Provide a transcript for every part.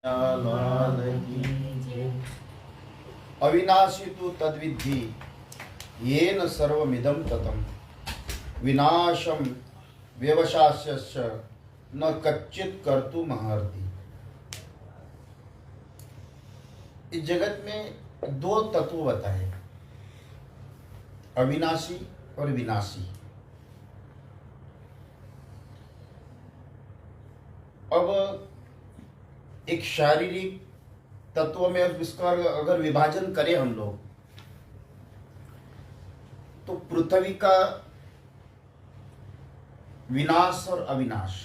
लाल की। अविनाशी तु तद्विद्धि येन सर्वमिदं ततं विनाशम व्यवसास्य न कच्चित कर्तुमर्हति। इस जगत में दो तत्व बताए, अविनाशी और विनाशी। अब एक शारीरिक तत्व में इसका अगर विभाजन करें हम लोग, तो पृथ्वी का विनाश और अविनाश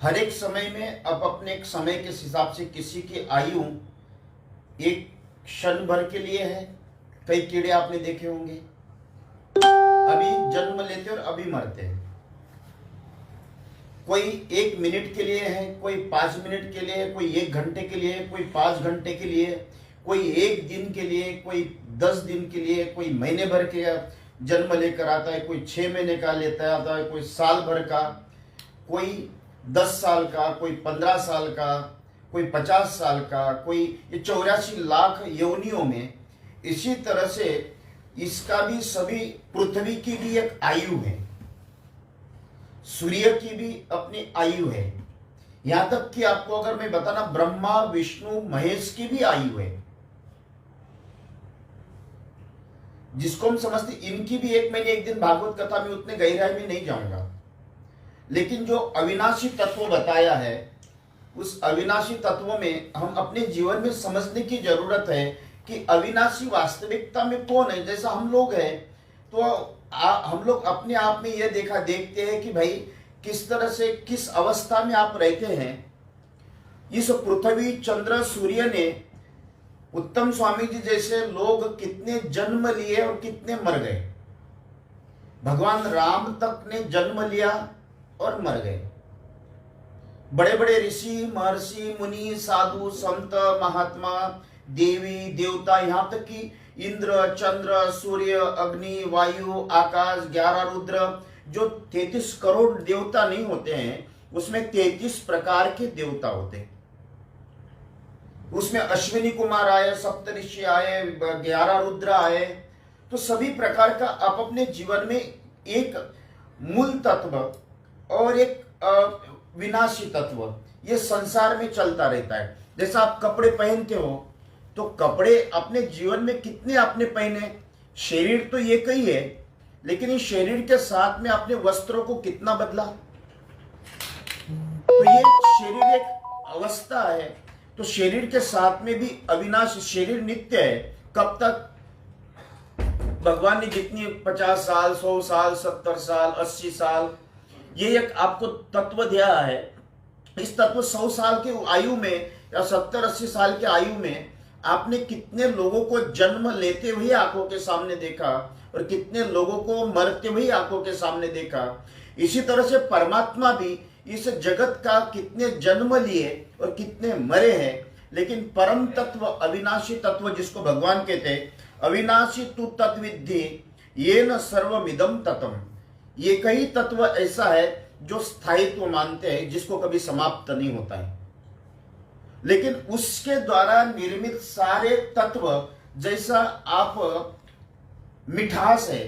हर एक समय में अब अपने एक समय के हिसाब से किसी की आयु एक क्षण भर के लिए है। कई कीड़े आपने देखे होंगे, अभी जन्म लेते और अभी मरते हैं। कोई 1 मिनट के लिए है, कोई 5 मिनट के लिए है, कोई 1 घंटे के लिए है, कोई 5 घंटे के लिए, कोई 1 दिन के लिए, कोई 10 दिन के लिए, कोई महीने भर के जन्म लेकर आता है, कोई 6 महीने का लेता आता है, कोई साल भर का, कोई 10 साल का, कोई 15 साल का, कोई 50 साल का, कोई ये 84 लाख योनियों में। इसी तरह से इसका भी सभी पृथ्वी की भी एक आयु है, सूर्य की भी अपनी आयु है, यहां तक कि आपको अगर मैं बताना ब्रह्मा विष्णु महेश की भी आयु है, जिसको हम समझते इनकी भी एक मैंने एक दिन भागवत कथा में उतने गहराई में नहीं जाऊंगा। लेकिन जो अविनाशी तत्व बताया है, उस अविनाशी तत्व में हम अपने जीवन में समझने की जरूरत है कि अविनाशी वास्तविकता में कौन है। जैसा हम लोग हैं तो हम लोग अपने आप में यह देखते हैं कि भाई किस तरह से किस अवस्था में आप रहते हैं। इस पृथ्वी चंद्र सूर्य ने उत्तम स्वामी जी जैसे लोग कितने जन्म लिए और कितने मर गए। भगवान राम तक ने जन्म लिया और मर गए। बड़े बड़े ऋषि महर्षि मुनि साधु संत महात्मा देवी देवता, यहां तक कि इंद्र चंद्र सूर्य अग्नि वायु आकाश 11 रुद्र, जो 33 करोड़ देवता नहीं होते हैं, उसमें 33 प्रकार के देवता होते हैं। उसमें अश्विनी कुमार आए, सप्तऋषि आए, 11 रुद्र आए। तो सभी प्रकार का आप अपने जीवन में एक मूल तत्व और एक विनाशी तत्व ये संसार में चलता रहता है। जैसा आप कपड़े पहनते हो तो कपड़े अपने जीवन में कितने आपने पहने, शरीर तो एक ही है, लेकिन इस शरीर के साथ में अपने वस्त्रों को कितना बदला। तो ये शरीर एक अवस्था है, तो शरीर के साथ में भी अविनाशी, शरीर नित्य है। कब तक? भगवान ने जितनी 50 साल 100 साल 70 साल 80 साल ये एक आपको तत्व दिया है। इस तत्व 100 साल के आयु में या 70-80 साल के आयु में आपने कितने लोगों को जन्म लेते हुए आंखों के सामने देखा और कितने लोगों को मरते हुए आंखों के सामने देखा। इसी तरह से परमात्मा भी इस जगत का कितने जन्म लिए और कितने मरे हैं। लेकिन परम तत्व अविनाशी तत्व जिसको भगवान कहते हैं, अविनाशी तु तद्विद्धि येन सर्वमिदं ततं, ये कई तत्व ऐसा है जो स्थायित्व मानते हैं, जिसको कभी समाप्त नहीं होता है। लेकिन उसके द्वारा निर्मित सारे तत्व, जैसा आप मिठास है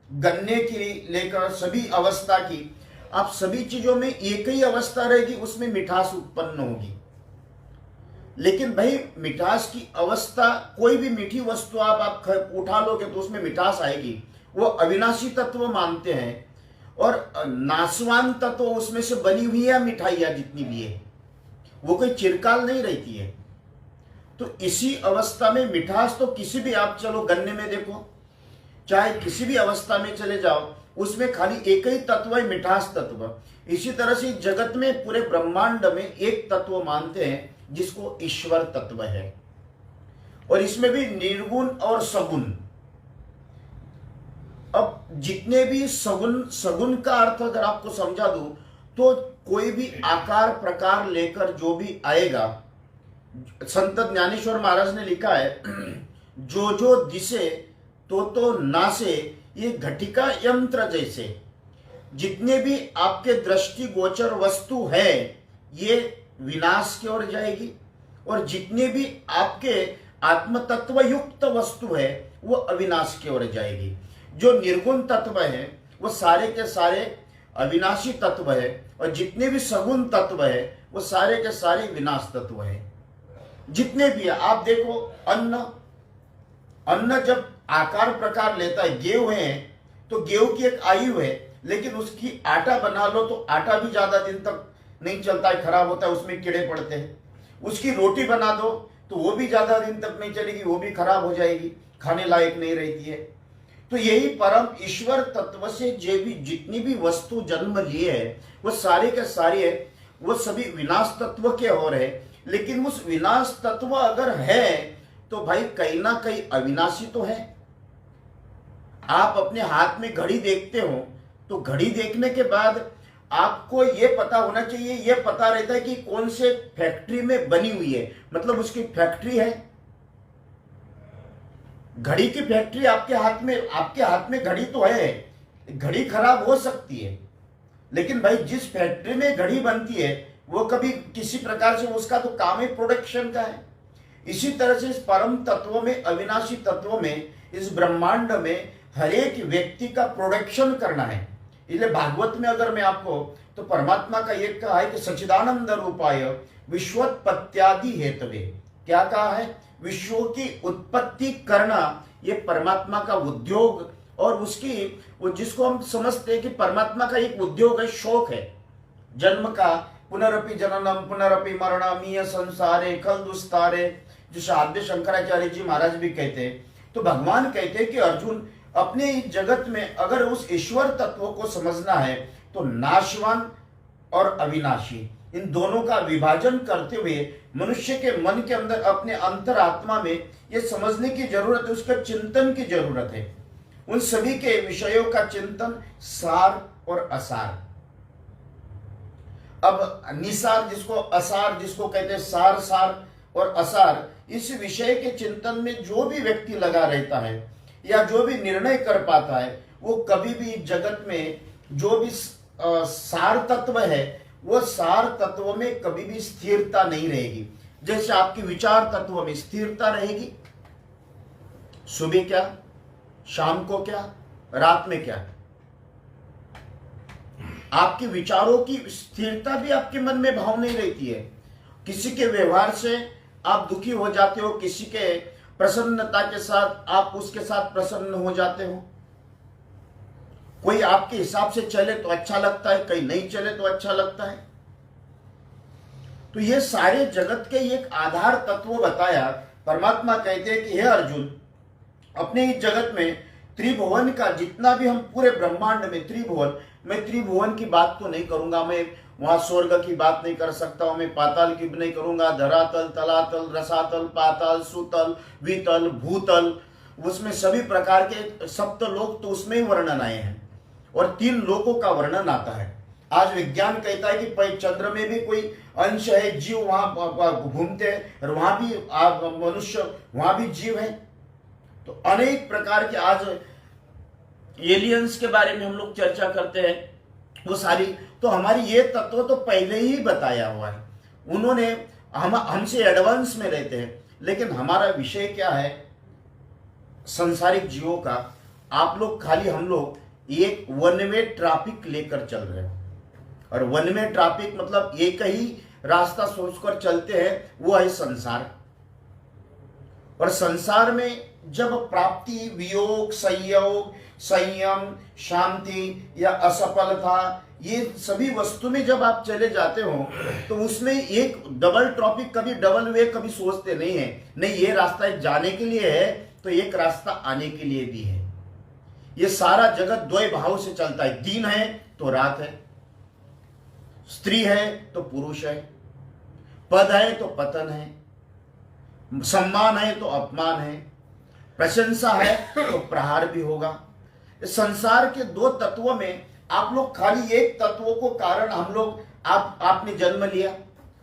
गन्ने की लेकर सभी अवस्था की, आप सभी चीजों में एक ही अवस्था रहेगी, उसमें मिठास उत्पन्न होगी। लेकिन भाई मिठास की अवस्था, कोई भी मीठी वस्तु आप उठा लोगे तो उसमें मिठास आएगी, वो अविनाशी तत्व मानते हैं। और नाशवान तत्व उसमें से बनी हुई है मिठाइयां जितनी भी है, वो कोई चिरकाल नहीं रहती है। तो इसी अवस्था में मिठास तो किसी भी, आप चलो गन्ने में देखो, चाहे किसी भी अवस्था में चले जाओ, उसमें खाली एक ही तत्व है, मिठास तत्व। इसी तरह से जगत में पूरे ब्रह्मांड में एक तत्व मानते हैं जिसको ईश्वर तत्व है। और इसमें भी निर्गुण और सगुण। अब जितने भी सगुण का अर्थ अगर आपको समझा दूं तो कोई भी आकार प्रकार लेकर जो भी आएगा, संत ज्ञानेश्वर महाराज ने लिखा है, जो दिसे तो नासे, ये घटिका यंत्र जैसे जितने भी आपके दृष्टि गोचर वस्तु है, ये विनाश की ओर जाएगी, और जितने भी आपके आत्म तत्व युक्त वस्तु है वो अविनाश की ओर जाएगी। जो निर्गुण तत्व है वो सारे के सारे अविनाशी तत्व है, और जितने भी सगुण तत्व है वो सारे के सारे विनाश तत्व है। जितने भी है, आप देखो अन्न जब आकार प्रकार लेता है, गेहूं है तो गेहूं की एक आयु है, लेकिन उसकी आटा बना लो तो आटा भी ज्यादा दिन तक नहीं चलता है, खराब होता है, उसमें कीड़े पड़ते हैं। उसकी रोटी बना दो तो वो भी ज्यादा दिन तक नहीं चलेगी, वो भी खराब हो जाएगी, खाने लायक नहीं रहती है। तो यही परम ईश्वर तत्व से जितनी भी वस्तु जन्म लिए है वो सारे के सारे वो सभी विनाश तत्व के हो रहे, लेकिन उस विनाश तत्व अगर है तो भाई कहीं ना कहीं अविनाशी तो है। आप अपने हाथ में घड़ी देखते हो तो घड़ी देखने के बाद आपको ये पता होना चाहिए, ये पता रहता है कि कौन से फैक्ट्री में बनी हुई है, मतलब उसकी फैक्ट्री है। घड़ी की फैक्ट्री आपके हाथ में घड़ी तो है, घड़ी खराब हो सकती है, लेकिन भाई जिस फैक्ट्री में घड़ी बनती है वो कभी किसी प्रकार से उसका तो काम ही प्रोडक्शन का है। इसी तरह से इस परम तत्व में, अविनाशी तत्व में, इस ब्रह्मांड में हर एक व्यक्ति का प्रोडक्शन करना है। इसलिए भागवत में अगर मैं आपको, तो परमात्मा का ये कहा है कि सच्चिदानंद रूपाय विश्वोत्पत्त्यादि हेतवे, क्या कहा है, विश्व की उत्पत्ति करना ये परमात्मा का उद्योग, और उसकी वो जिसको हम समझते हैं कि परमात्मा का एक उद्योग है, शौक है जन्म का, पुनरपि जननम पुनरपि मरणम ये संसारे खल दुस्तारे, जो आद्य शंकराचार्य जी महाराज भी कहते हैं। तो भगवान कहते हैं कि अर्जुन अपने इस जगत में अगर उस ईश्वर तत्व को समझना है तो नाशवान और अविनाशी इन दोनों का विभाजन करते हुए मनुष्य के मन के अंदर अपने अंतरात्मा में ये समझने की जरूरत है, उसका चिंतन की जरूरत है। उन सभी के विषयों का चिंतन, सार और असार। अब निसार जिसको, असार जिसको कहते हैं, सार सार और असार, इस विषय के चिंतन में जो भी व्यक्ति लगा रहता है या जो भी निर्णय कर पाता है वो कभी भी जगत में जो भी सार तत्व है वो सार तत्व में कभी भी स्थिरता नहीं रहेगी। जैसे आपकी विचार तत्व में स्थिरता रहेगी, सुबह क्या, शाम को क्या, रात में क्या, आपके विचारों की स्थिरता भी आपके मन में भाव नहीं रहती है। किसी के व्यवहार से आप दुखी हो जाते हो, किसी के प्रसन्नता के साथ आप उसके साथ प्रसन्न हो जाते हो। कोई आपके हिसाब से चले तो अच्छा लगता है, कहीं नहीं चले तो अच्छा लगता है। तो ये सारे जगत के एक आधार तत्व बताया। परमात्मा कहते हैं कि हे अर्जुन, अपने इस जगत में त्रिभुवन का जितना भी हम पूरे ब्रह्मांड में त्रिभुवन, मैं त्रिभुवन की बात तो नहीं करूंगा, मैं वहां स्वर्ग की बात नहीं कर सकता हूं, मैं पाताल की भी नहीं करूंगा, धरातल, तलातल, रसातल, पाताल, सुतल, वितल, भूतल, उसमें सभी प्रकार के सप्तलोक तो उसमें ही वर्णन आए हैं, और 3 लोकों का वर्णन आता है। आज विज्ञान कहता है कि चंद्र में भी कोई अंश है, जीव वहां घूमते हैं, और वहां भी मनुष्य, वहां भी जीव है। तो अनेक प्रकार के आज एलियंस के बारे में हम लोग चर्चा करते हैं, वो सारी तो हमारी ये तत्व तो पहले ही बताया हुआ है। उन्होंने हमसे एडवांस में रहते हैं, लेकिन हमारा विषय क्या है, संसारिक जीवों का। आप लोग खाली, हम लोग एक वन वे ट्रैफिक लेकर चल रहे हैं, और वन वे ट्रैफिक मतलब एक ही रास्ता सोचकर चलते हैं, वो है संसार। और संसार में जब प्राप्ति, वियोग, संयोग, संयम, शांति या असफलता, ये सभी वस्तु में जब आप चले जाते हो तो उसमें एक डबल टॉपिक, कभी डबल वे कभी सोचते नहीं है, नहीं ये रास्ता जाने के लिए है तो एक रास्ता आने के लिए भी है। ये सारा जगत द्वय भाव से चलता है, दिन है तो रात है, स्त्री है तो पुरुष है, पद है तो पतन है, सम्मान है तो अपमान है, प्रशंसा है तो प्रहार भी होगा। इस संसार के 2 तत्वों में आप लोग खाली एक तत्व को कारण हम लोग, आपने जन्म लिया,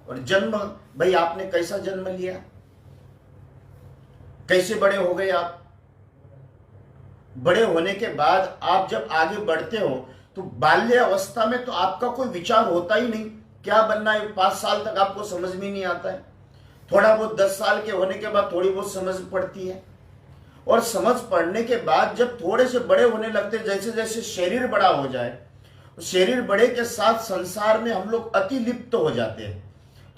और जन्म भाई आपने कैसा जन्म लिया, कैसे बड़े हो गए आप। बड़े होने के बाद आप जब आगे बढ़ते हो तो बाल्य अवस्था में तो आपका कोई विचार होता ही नहीं, क्या बनना है 5 साल तक आपको समझ में नहीं आता है। थोड़ा बहुत 10 साल के होने के बाद थोड़ी बहुत समझ पड़ती है, और समझ पड़ने के बाद जब थोड़े से बड़े होने लगते, जैसे जैसे शरीर बड़ा हो जाए, शरीर बड़े के साथ संसार में हम लोग अति लिप्त हो जाते हैं।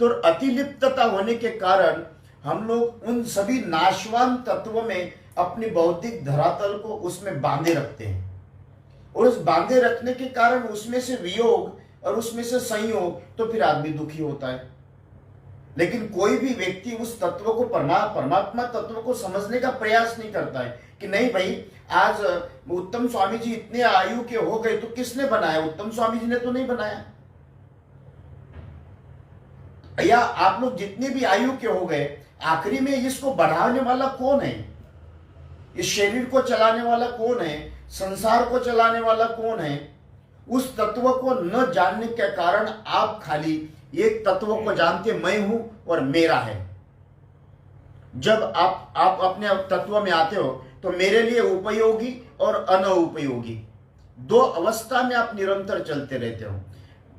तो अति लिप्तता होने के कारण हम लोग उन सभी नाशवान तत्वों में अपनी बौद्धिक धरातल को उसमें बांधे रखते हैं, और उस बांधे रखने के कारण उसमें से वियोग और उसमें से संयोग, तो फिर आदमी दुखी होता है। लेकिन कोई भी व्यक्ति उस तत्व को परमात्मा तत्व को समझने का प्रयास नहीं करता है कि नहीं भाई, आज उत्तम स्वामी जी इतने आयु के हो गए तो किसने बनाया? उत्तम स्वामी जी ने तो नहीं बनाया। या आप लोग जितने भी आयु के हो गए, आखिरी में इसको बढ़ाने वाला कौन है? इस शरीर को चलाने वाला कौन है? संसार को चलाने वाला कौन है? उस तत्व को न जानने के कारण आप खाली एक तत्व को जानते, मैं हूं और मेरा है। जब आप अपने तत्व में आते हो तो मेरे लिए उपयोगी और अनुपयोगी दो अवस्था में आप निरंतर चलते रहते हो।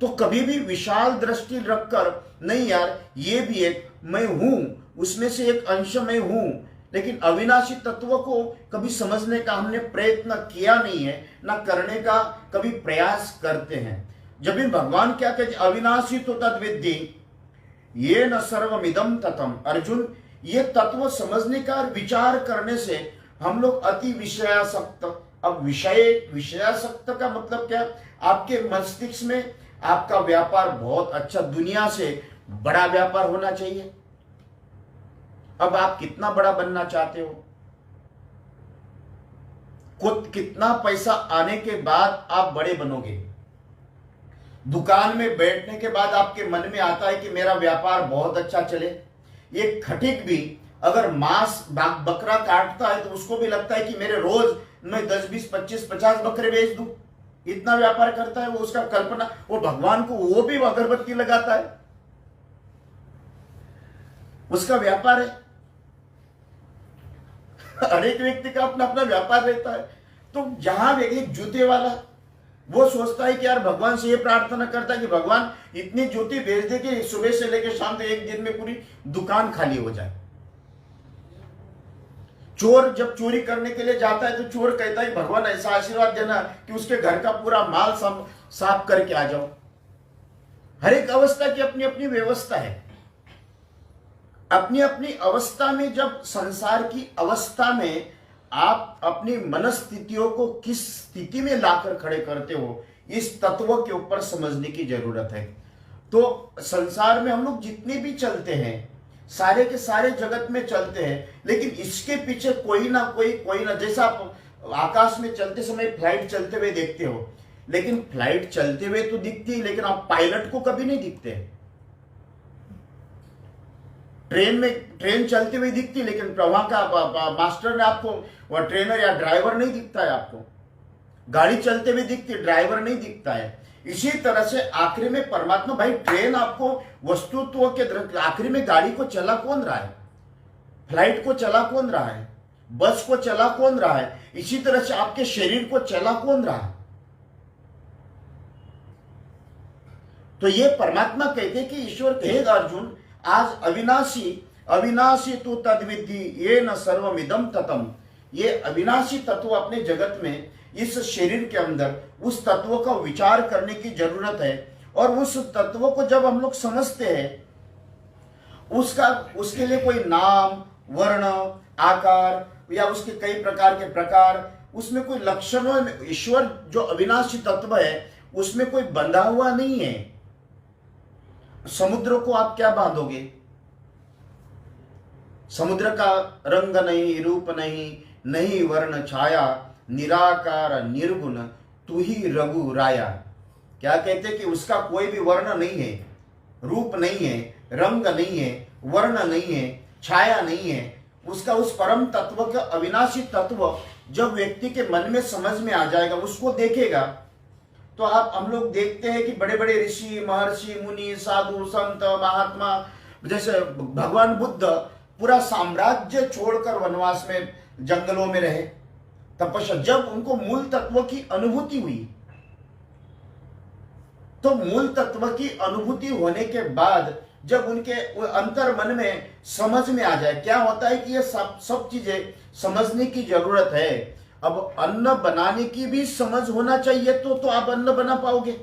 तो कभी भी विशाल दृष्टि रखकर, नहीं यार ये भी एक मैं हूं, उसमें से एक अंश मैं हूं, लेकिन अविनाशी तत्व को कभी समझने का हमने प्रयत्न किया नहीं है, ना करने का कभी प्रयास करते हैं। जब भी भगवान क्या कहते, अविनाशी तो तद्विद्धि ये न सर्वमिदं ततम। अर्जुन, ये तत्व समझने का और विचार करने से हम लोग अति विषयासक्त। अब विषयासक्त का मतलब क्या? आपके मस्तिष्क में आपका व्यापार बहुत अच्छा, दुनिया से बड़ा व्यापार होना चाहिए। अब आप कितना बड़ा बनना चाहते हो? कितना पैसा आने के बाद आप बड़े बनोगे? दुकान में बैठने के बाद आपके मन में आता है कि मेरा व्यापार बहुत अच्छा चले। ये खटिक भी अगर मांस बकरा काटता है तो उसको भी लगता है कि मेरे रोज मैं 10, 20, 25, 50 बकरे बेच दूं। इतना व्यापार करता है वो, उसका कल्पना। वो भगवान को वो भी अगरबत्ती लगाता है, उसका व्यापार है। हर एक व्यक्ति का अपना अपना व्यापार रहता है। तो जहां एक जूते वाला वो सोचता है कि यार भगवान से ये प्रार्थना करता है कि भगवान इतनी जूती भेज दे कि सुबह से लेकर शाम तक एक दिन में पूरी दुकान खाली हो जाए। चोर जब चोरी करने के लिए जाता है तो चोर कहता है भगवान ऐसा आशीर्वाद देना कि उसके घर का पूरा माल साफ करके आ जाओ। हर एक अवस्था की अपनी अपनी व्यवस्था है। अपनी अपनी अवस्था में, जब संसार की अवस्था में आप अपनी मनस्थितियों को किस स्थिति में लाकर खड़े करते हो, इस तत्व के ऊपर समझने की जरूरत है। तो संसार में हम लोग जितने भी चलते हैं, सारे के सारे जगत में चलते हैं, लेकिन इसके पीछे कोई ना कोई, जैसा आप आकाश में चलते समय फ्लाइट चलते हुए देखते हो, लेकिन फ्लाइट चलते हुए तो दिखती है, लेकिन आप पायलट को कभी नहीं दिखते। ट्रेन चलते हुए दिखती है, लेकिन वहां का मास्टर ने आपको, वह ट्रेनर या ड्राइवर नहीं दिखता है आपको। गाड़ी चलते हुए दिखती है, ड्राइवर नहीं दिखता है। इसी तरह से आखिरी में परमात्मा, भाई ट्रेन आपको वस्तुत्व के आखिरी में गाड़ी को चला कौन रहा है? फ्लाइट को चला कौन रहा है? बस को चला कौन रहा है? इसी तरह से आपके शरीर को चला कौन रहा है? तो ये परमात्मा कहते हैं कि ईश्वर कहेगा अर्जुन, आज अविनाशी तो तद्विद्धि ये न सर्वमिदं ततम। ये अविनाशी तत्व अपने जगत में, इस शरीर के अंदर उस तत्व का विचार करने की जरूरत है। और उस तत्व को जब हम लोग समझते हैं, उसके लिए कोई नाम, वर्ण, आकार या उसके कई प्रकार के प्रकार, उसमें कोई लक्षणों में ईश्वर जो अविनाशी तत्व है उसमें कोई बंधा हुआ नहीं है। समुद्र को आप क्या बांधोगे? समुद्र का रंग नहीं, रूप नहीं वर्ण छाया, निराकार निर्गुण तू ही रघु राया। क्या कहते कि उसका कोई भी वर्ण नहीं है, रूप नहीं है, रंग नहीं है, वर्ण नहीं है, छाया नहीं है। उसका उस परम तत्व का अविनाशी तत्व जब व्यक्ति के मन में समझ में आ जाएगा, उसको देखेगा, तो हम लोग देखते हैं कि बड़े बड़े ऋषि, महर्षि, मुनि, साधु, संत, महात्मा, जैसे भगवान बुद्ध पूरा साम्राज्य छोड़कर वनवास में, जंगलों में रहे, तपस्या, जब उनको मूल तत्व की अनुभूति हुई, तो मूल तत्व की अनुभूति होने के बाद जब उनके अंतर मन में समझ में आ जाए, क्या होता है कि ये सब चीजें समझने की जरूरत है। अब अन्न बनाने की भी समझ होना चाहिए तो आप अन्न बना पाओगे।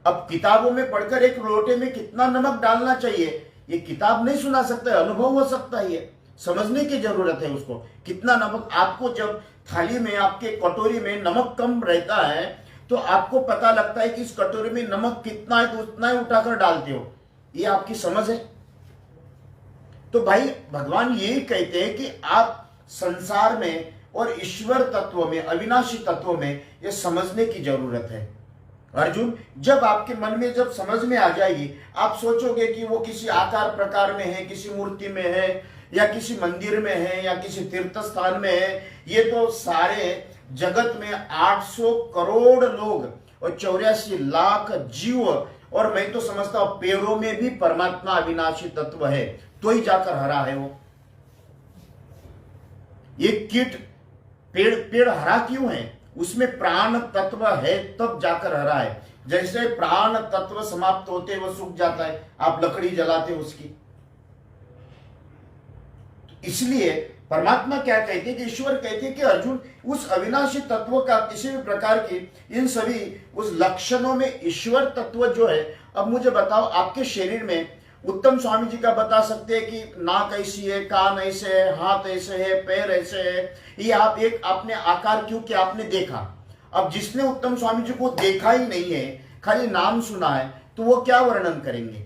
अब किताबों में पढ़कर एक लोटे में कितना नमक डालना चाहिए ये किताब नहीं सुना सकता है, अनुभव हो सकता है। ये समझने की जरूरत है उसको, कितना नमक। आपको जब थाली में, आपके कटोरी में नमक कम रहता है तो आपको पता लगता है कि इस कटोरी में नमक कितना है, तो उतना ही उठाकर डालते हो। ये आपकी समझ है। तो भाई भगवान यही कहते हैं कि आप संसार में और ईश्वर तत्व में, अविनाशी तत्व में ये समझने की जरूरत है। अर्जुन, जब आपके मन में जब समझ में आ जाएगी, आप सोचोगे कि वो किसी आकार प्रकार में है, किसी मूर्ति में है, या किसी मंदिर में है, या किसी तीर्थ स्थान में है। ये तो सारे जगत में 800 करोड़ लोग और 84 लाख जीव, और मैं तो समझता हूं पेड़ों में भी परमात्मा अविनाशी तत्व है, तो ही जाकर हरा है वो। ये कीट पेड़ हरा क्यों है? उसमें प्राण तत्व है तब जाकर हरा है। जैसे प्राण तत्व समाप्त होते वो सूख जाता है, आप लकड़ी जलाते उसकी। इसलिए परमात्मा क्या कहते हैं कि ईश्वर कहते हैं कि अर्जुन, उस अविनाशी तत्व का किसी भी प्रकार की इन सभी उस लक्षणों में ईश्वर तत्व जो है। अब मुझे बताओ, आपके शरीर में उत्तम स्वामी जी का बता सकते हैं कि नाक ऐसी है, कान ऐसे है, हाथ ऐसे है, पैर ऐसे है। ये आप एक आपने आकार क्यों कि आपने देखा। अब जिसने उत्तम स्वामी जी को देखा ही नहीं है, खाली नाम सुना है, तो वो क्या वर्णन करेंगे।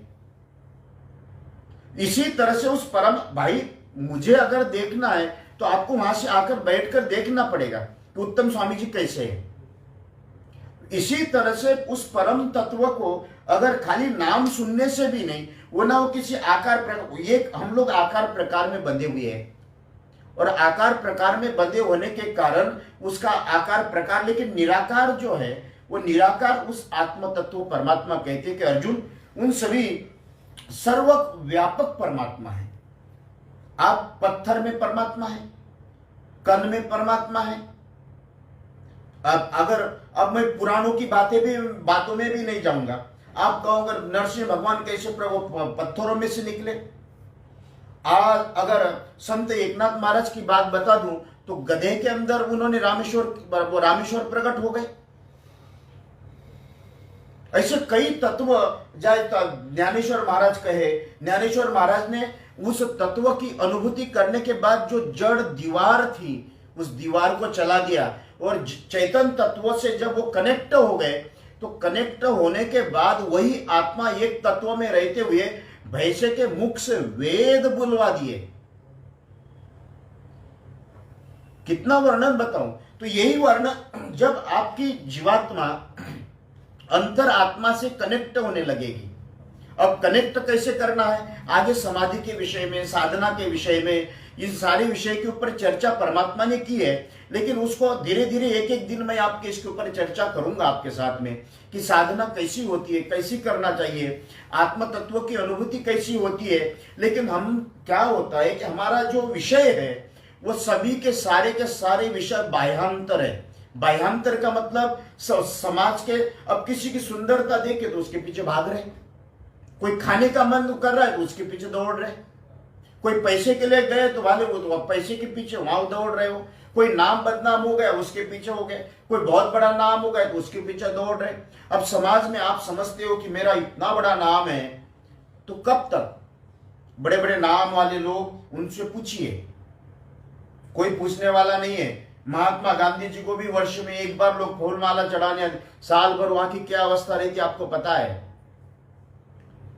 इसी तरह से उस परम भाई, मुझे अगर देखना है तो आपको वहां से आकर बैठकर देखना पड़ेगा कि उत्तम स्वामी जी कैसे हैं। इसी तरह से उस परम तत्व को अगर खाली नाम सुनने से भी नहीं, वो ना वो किसी आकार प्रकार, ये हम लोग आकार प्रकार में बंधे हुए हैं, और आकार प्रकार में बंधे होने के कारण उसका आकार प्रकार, लेकिन निराकार जो है वो निराकार उस आत्म तत्व परमात्मा कहते हैं कि अर्जुन, उन सभी सर्वव्यापक परमात्मा है। आप पत्थर में परमात्मा है, कण में परमात्मा है। अब मैं पुराणों की बातों में भी नहीं जाऊंगा। आप कहोगे नरसिंह भगवान कैसे प्रभु पत्थरों में से निकले। आज अगर संत एकनाथ महाराज की बात बता दूं तो गधे के अंदर उन्होंने रामेश्वर प्रकट हो गए। ऐसे कई तत्व, जाए ज्ञानेश्वर महाराज कहे, ज्ञानेश्वर महाराज ने उस तत्व की अनुभूति करने के बाद जो जड़ दीवार थी उस दीवार को चला दिया, और चैतन्य तत्वों से जब वो कनेक्ट हो गए तो कनेक्ट होने के बाद वही आत्मा एक तत्व में रहते हुए भैंसे के मुख से वेद बुलवा दिए। कितना वर्णन बताऊं। तो यही वर्णन जब आपकी जीवात्मा अंतर आत्मा से कनेक्ट होने लगेगी। अब कनेक्ट कैसे करना है, आगे समाधि के विषय में, साधना के विषय में, इस सारे विषय के ऊपर चर्चा परमात्मा ने की है, लेकिन उसको धीरे धीरे एक एक दिन मैं आपके इसके ऊपर चर्चा करूंगा आपके साथ में कि साधना कैसी होती है, कैसी करना चाहिए, आत्म तत्व की अनुभूति कैसी होती है। लेकिन हम क्या होता है कि हमारा जो विषय है वो सभी के सारे विषय बाह्यांतर है। बाह्यांतर का मतलब समाज के, अब किसी की सुंदरता देखे तो उसके पीछे भाग रहे, कोई खाने का मन कर रहा है तो उसके पीछे दौड़ रहे, कोई पैसे के लिए गए तो वाले वो तो पैसे के पीछे वहां दौड़ रहे हो, कोई नाम बदनाम हो गया उसके पीछे हो गए, कोई बहुत बड़ा नाम हो गया तो उसके पीछे दौड़ रहे। अब समाज में आप समझते हो कि मेरा इतना बड़ा नाम है, तो कब तक बड़े बड़े नाम वाले लोग, उनसे पूछिए, कोई पूछने वाला नहीं है। महात्मा गांधी जी को भी वर्ष में एक बार लोग फूल माला चढ़ाने, साल भर वहां की क्या अवस्था रहती आपको पता है।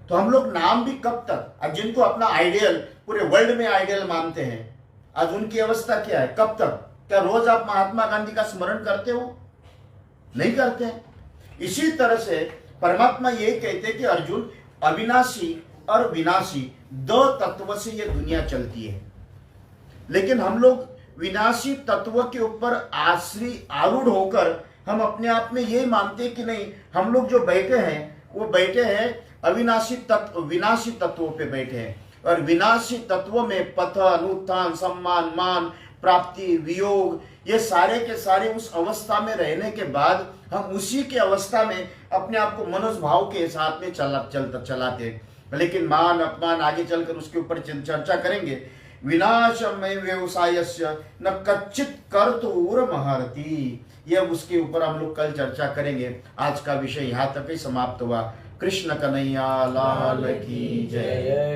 तो हम लोग नाम भी कब तक, अब जिनको अपना आइडियल पूरे वर्ल्ड में आइडियल मानते हैं, आज उनकी अवस्था क्या है, कब तक। क्या रोज आप महात्मा गांधी का स्मरण करते हो? नहीं करते हैं। इसी तरह से परमात्मा ये कहते हैं कि अर्जुन, अविनाशी और विनाशी दो तत्व से ये दुनिया चलती है, लेकिन हम लोग विनाशी तत्व के ऊपर आरूढ़ होकर हम अपने आप में ये मानते कि नहीं, हम लोग जो बैठे हैं वो बैठे हैं अविनाशी तत्व, विनाशी तत्वों पे बैठे हैं। और विनाशी तत्वों में पतन, उत्थान, सम्मान, मान, प्राप्ति, वियोग, ये सारे के सारे उस अवस्था में रहने के बाद हम उसी के अवस्था में अपने आप को मनुष्य भाव के साथ में चलाते। लेकिन मान अपमान आगे चलकर उसके ऊपर चर्चा करेंगे। विनाशमय व्यवसायस्य न कच्चित कर्तुर्महर्ति, यह उसके ऊपर हम लोग कल चर्चा करेंगे। आज का विषय यहाँ तक ही समाप्त हुआ। कृष्ण कन्हैया लाल की जय।